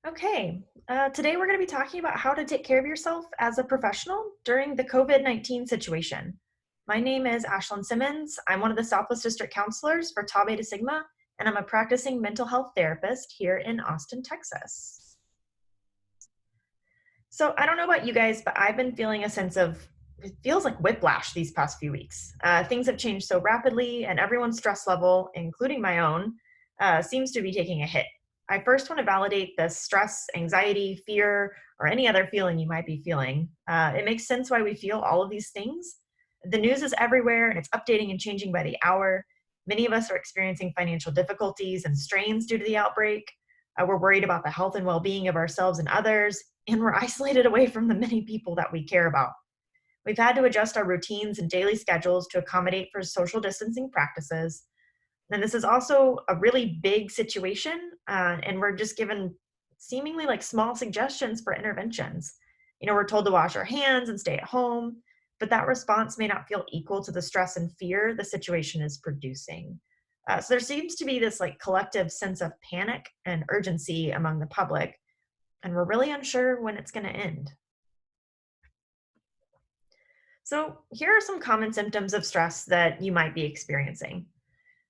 Okay, today we're going to be talking about how to take care of yourself as a professional during the COVID-19 situation. My name is Ashlyn Simmons. I'm one of the Southwest District Counselors for Tau Beta Sigma, and I'm a practicing mental health therapist here in Austin, Texas. So I don't know about you guys, but I've been feeling a sense of, it feels like whiplash these past few weeks. Things have changed so rapidly, and everyone's stress level, including my own, seems to be taking a hit. I first want to validate the stress, anxiety, fear, or any other feeling you might be feeling. It makes sense why we feel all of these things. The news is everywhere and it's updating and changing by the hour. Many of us are experiencing financial difficulties and strains due to the outbreak. We're worried about the health and well being of ourselves and others, and we're isolated away from the many people that we care about. We've had to adjust our routines and daily schedules to accommodate for social distancing practices. And this is also a really big situation, and we're just given seemingly like small suggestions for interventions. We're told to wash our hands and stay at home, but that response may not feel equal to the stress and fear the situation is producing. So there seems to be this like collective sense of panic and urgency among the public, and we're really unsure when it's going to end. So here are some common symptoms of stress that you might be experiencing.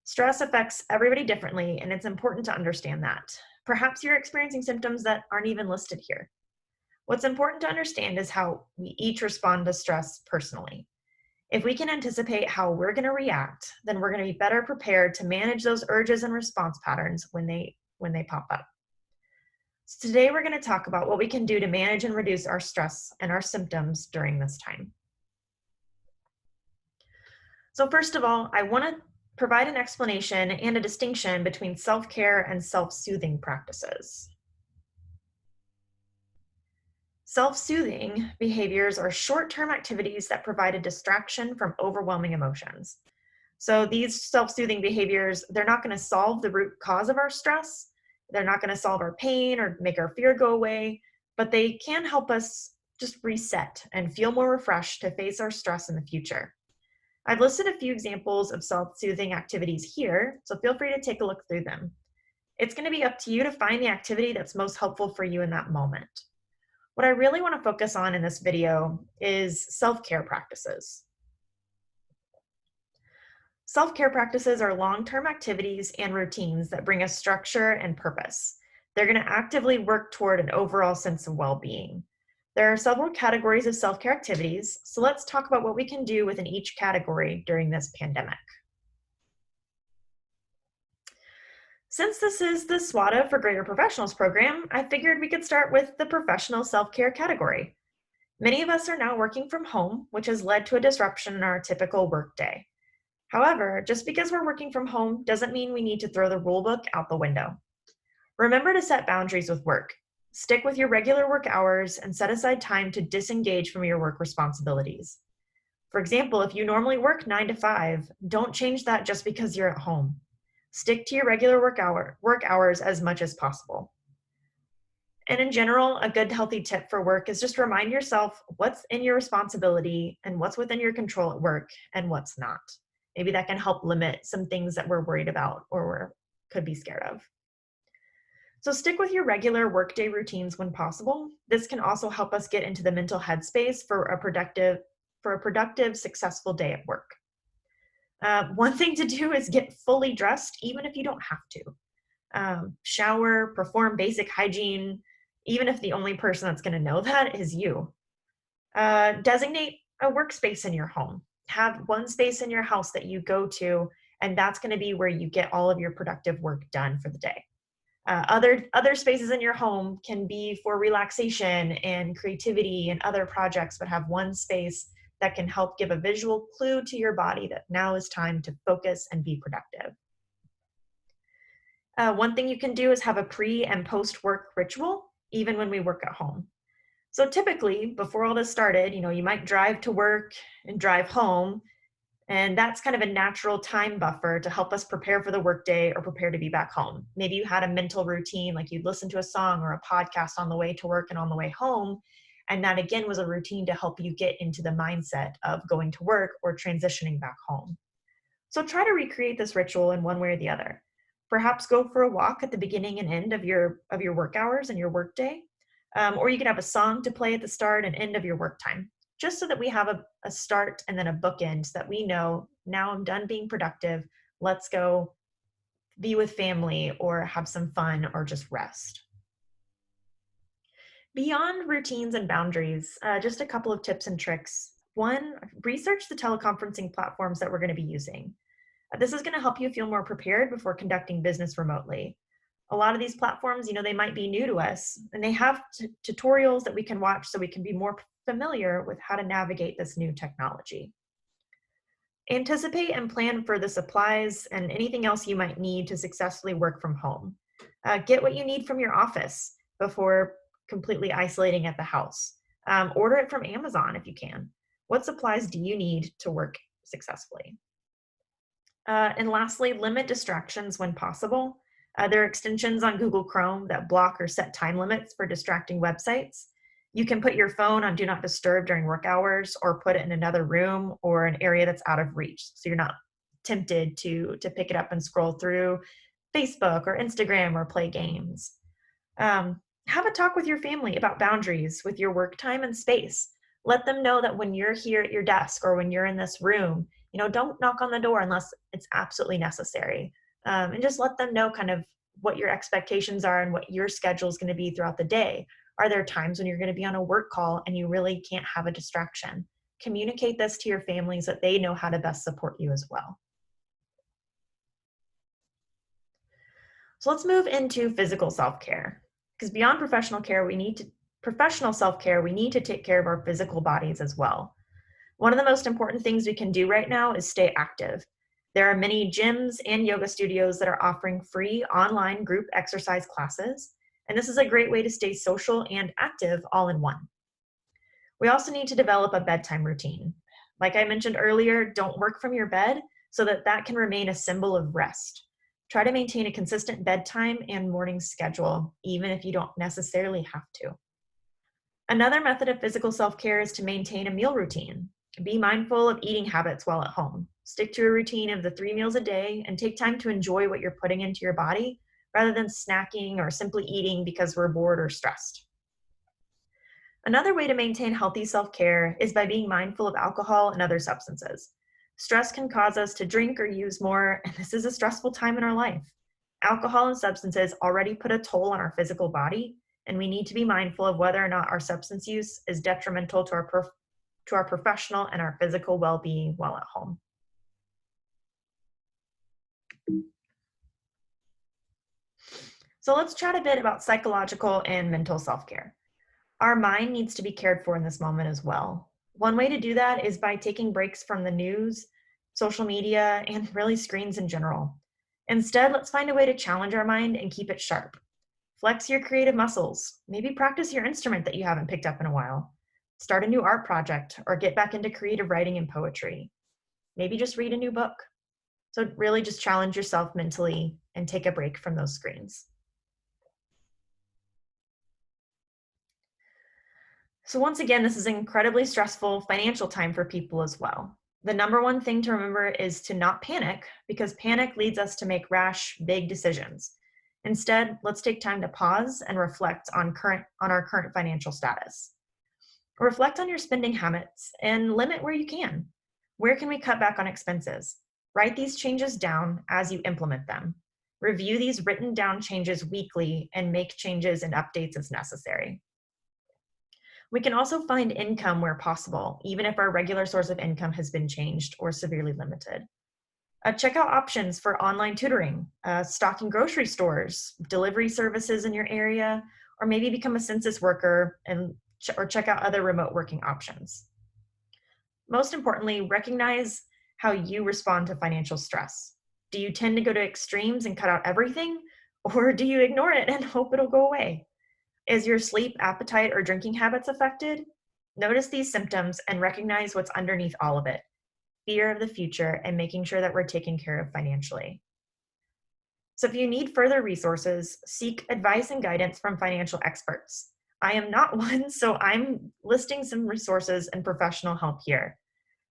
Stress affects everybody differently, and it's important to understand that. Perhaps you're experiencing symptoms that aren't even listed here. What's important to understand is how we each respond to stress personally. If we can anticipate how we're going to react, then we're going to be better prepared to manage those urges and response patterns when they pop up. So today we're going to talk about what we can do to manage and reduce our stress and our symptoms during this time. So first of all, I want to provide an explanation and a distinction between self-care and self-soothing practices. Self-soothing behaviors are short-term activities that provide a distraction from overwhelming emotions. So these self-soothing behaviors, they're not going to solve the root cause of our stress. They're not going to solve our pain or make our fear go away, but they can help us just reset and feel more refreshed to face our stress in the future. I've listed a few examples of self-soothing activities here, so feel free to take a look through them. It's going to be up to you to find the activity that's most helpful for you in that moment. What I really want to focus on in this video is self-care practices. Self-care practices are long-term activities and routines that bring us structure and purpose. They're going to actively work toward an overall sense of well-being. There are several categories of self-care activities, so let's talk about what we can do within each category during this pandemic. Since this is the SWD for Greater Professionals program, I figured we could start with the professional self-care category. Many of us are now working from home, which has led to a disruption in our typical workday. However, just because we're working from home doesn't mean we need to throw the rule book out the window. Remember to set boundaries with work. Stick with your regular work hours and set aside time to disengage from your work responsibilities. For example, if you normally work 9 to 5, don't change that just because you're at home. Stick to your regular work hours as much as possible. And in general, a good healthy tip for work is just remind yourself what's in your responsibility and what's within your control at work and what's not. Maybe that can help limit some things that we're worried about or could be scared of. So stick with your regular workday routines when possible. This can also help us get into the mental headspace for a productive, successful day at work. One thing to do is get fully dressed, even if you don't have to. Shower, perform basic hygiene, even if the only person that's going to know that is you. Designate a workspace in your home. Have one space in your house that you go to, and that's going to be where you get all of your productive work done for the day. Other spaces in your home can be for relaxation and creativity and other projects, but have one space that can help give a visual clue to your body that now is time to focus and be productive. One thing you can do is have a pre and post work ritual, even when we work at home. So typically, before all this started, you might drive to work and drive home, and that's kind of a natural time buffer to help us prepare for the workday or prepare to be back home. Maybe you had a mental routine, like you'd listen to a song or a podcast on the way to work and on the way home. And that again was a routine to help you get into the mindset of going to work or transitioning back home. So try to recreate this ritual in one way or the other. Perhaps go for a walk at the beginning and end of your work hours and your work day. Or you could have a song to play at the start and end of your work time, just so that we have a start and then a bookend so that we know now I'm done being productive. Let's go be with family or have some fun or just rest. Beyond routines and boundaries, just a couple of tips and tricks. One, research the teleconferencing platforms that we're going to be using. This is going to help you feel more prepared before conducting business remotely. A lot of these platforms, they might be new to us, and they have tutorials that we can watch so we can be more familiar with how to navigate this new technology. Anticipate and plan for the supplies and anything else you might need to successfully work from home. Get what you need from your office before completely isolating at the house. Order it from Amazon if you can. What supplies do you need to work successfully? And lastly, limit distractions when possible. There are extensions on Google Chrome that block or set time limits for distracting websites. You can put your phone on Do Not Disturb during work hours or put it in another room or an area that's out of reach, so you're not tempted to pick it up and scroll through Facebook or Instagram or play games. Have a talk with your family about boundaries with your work time and space. Let them know that when you're here at your desk or when you're in this room, don't knock on the door unless it's absolutely necessary. And just let them know kind of what your expectations are and what your schedule is going to be throughout the day. Are there times when you're going to be on a work call and you really can't have a distraction? Communicate this to your family so that they know how to best support you as well. So let's move into physical self-care, because beyond professional self-care, we need to take care of our physical bodies as well. One of the most important things we can do right now is stay active. There are many gyms and yoga studios that are offering free online group exercise classes, and this is a great way to stay social and active all in one. We also need to develop a bedtime routine. Like I mentioned earlier, don't work from your bed so that can remain a symbol of rest. Try to maintain a consistent bedtime and morning schedule, even if you don't necessarily have to. Another method of physical self-care is to maintain a meal routine. Be mindful of eating habits while at home. Stick to a routine of the 3 meals a day and take time to enjoy what you're putting into your body rather than snacking or simply eating because we're bored or stressed. Another way to maintain healthy self-care is by being mindful of alcohol and other substances. Stress can cause us to drink or use more, and this is a stressful time in our life. Alcohol and substances already put a toll on our physical body, and we need to be mindful of whether or not our substance use is detrimental to our professional and our physical well-being while at home. So let's chat a bit about psychological and mental self-care. Our mind needs to be cared for in this moment as well. One way to do that is by taking breaks from the news, social media, and really screens in general. Instead, let's find a way to challenge our mind and keep it sharp. Flex your creative muscles. Maybe practice your instrument that you haven't picked up in a while. Start a new art project or get back into creative writing and poetry. Maybe just read a new book. So really just challenge yourself mentally and take a break from those screens. So once again, this is an incredibly stressful financial time for people as well. The number one thing to remember is to not panic, because panic leads us to make rash, big decisions. Instead, let's take time to pause and reflect on our current financial status. Reflect on your spending habits and limit where you can. Where can we cut back on expenses? Write these changes down as you implement them. Review these written down changes weekly and make changes and updates as necessary. We can also find income where possible, even if our regular source of income has been changed or severely limited. Check out options for online tutoring, stocking grocery stores, delivery services in your area, or maybe become a census worker or check out other remote working options. Most importantly, recognize how you respond to financial stress. Do you tend to go to extremes and cut out everything, or do you ignore it and hope it'll go away? Is your sleep, appetite, or drinking habits affected? Notice these symptoms and recognize what's underneath all of it. Fear of the future and making sure that we're taken care of financially. So if you need further resources, seek advice and guidance from financial experts. I am not one, so I'm listing some resources and professional help here.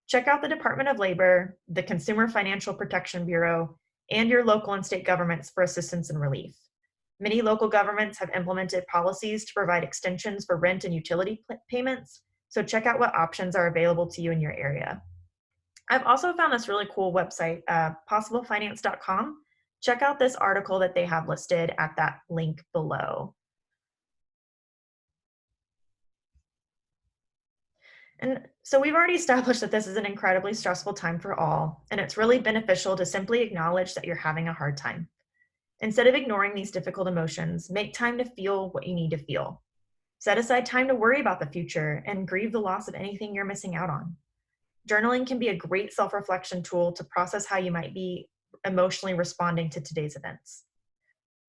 Check out the Department of Labor, the Consumer Financial Protection Bureau, and your local and state governments for assistance and relief. Many local governments have implemented policies to provide extensions for rent and utility payments, so check out what options are available to you in your area. I've also found this really cool website, possiblefinance.com. Check out this article that they have listed at that link below. And so we've already established that this is an incredibly stressful time for all, and it's really beneficial to simply acknowledge that you're having a hard time. Instead of ignoring these difficult emotions, make time to feel what you need to feel. Set aside time to worry about the future and grieve the loss of anything you're missing out on. Journaling can be a great self-reflection tool to process how you might be emotionally responding to today's events.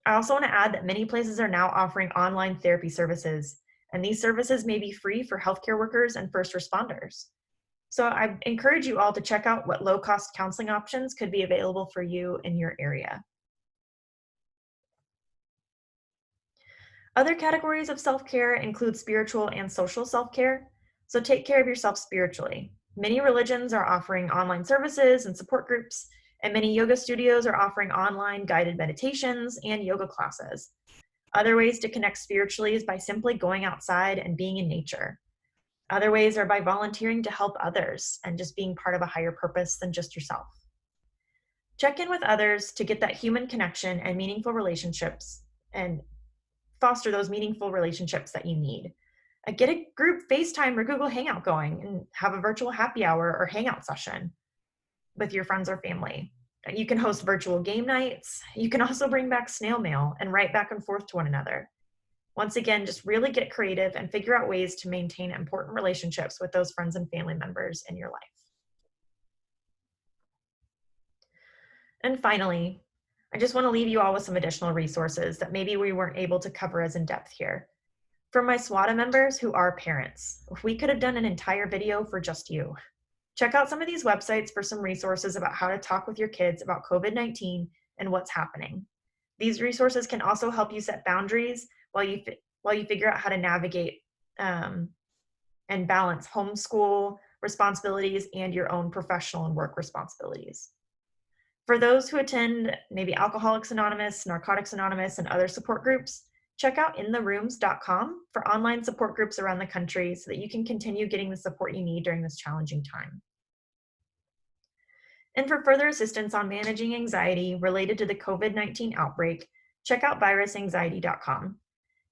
I also want to add that many places are now offering online therapy services, and these services may be free for healthcare workers and first responders. So I encourage you all to check out what low-cost counseling options could be available for you in your area. Other categories of self-care include spiritual and social self-care, so take care of yourself spiritually. Many religions are offering online services and support groups, and many yoga studios are offering online guided meditations and yoga classes. Other ways to connect spiritually is by simply going outside and being in nature. Other ways are by volunteering to help others and just being part of a higher purpose than just yourself. Check in with others to get that human connection and meaningful relationships and foster those meaningful relationships that you need. Get a group FaceTime or Google Hangout going and have a virtual happy hour or hangout session with your friends or family. You can host virtual game nights. You can also bring back snail mail and write back and forth to one another. Once again, just really get creative and figure out ways to maintain important relationships with those friends and family members in your life. And finally, I just want to leave you all with some additional resources that maybe we weren't able to cover as in depth here. For my SWATA members who are parents, we could have done an entire video for just you. Check out some of these websites for some resources about how to talk with your kids about COVID-19 and what's happening. These resources can also help you set boundaries while you figure out how to navigate and balance homeschool responsibilities and your own professional and work responsibilities. For those who attend maybe Alcoholics Anonymous, Narcotics Anonymous, and other support groups, check out intherooms.com for online support groups around the country so that you can continue getting the support you need during this challenging time. And for further assistance on managing anxiety related to the COVID-19 outbreak, check out virusanxiety.com.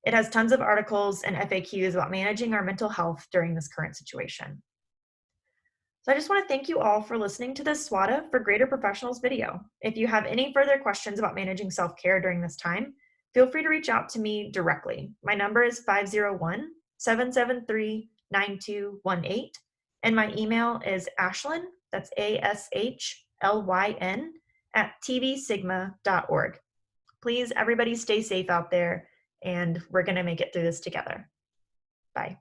It has tons of articles and FAQs about managing our mental health during this current situation. So I just want to thank you all for listening to this SWATA for Greater Professionals video. If you have any further questions about managing self-care during this time, feel free to reach out to me directly. My number is 501-773-9218, and my email is Ashlyn, that's ASHLYN, @tvsigma.org. Please, everybody stay safe out there, and we're going to make it through this together. Bye.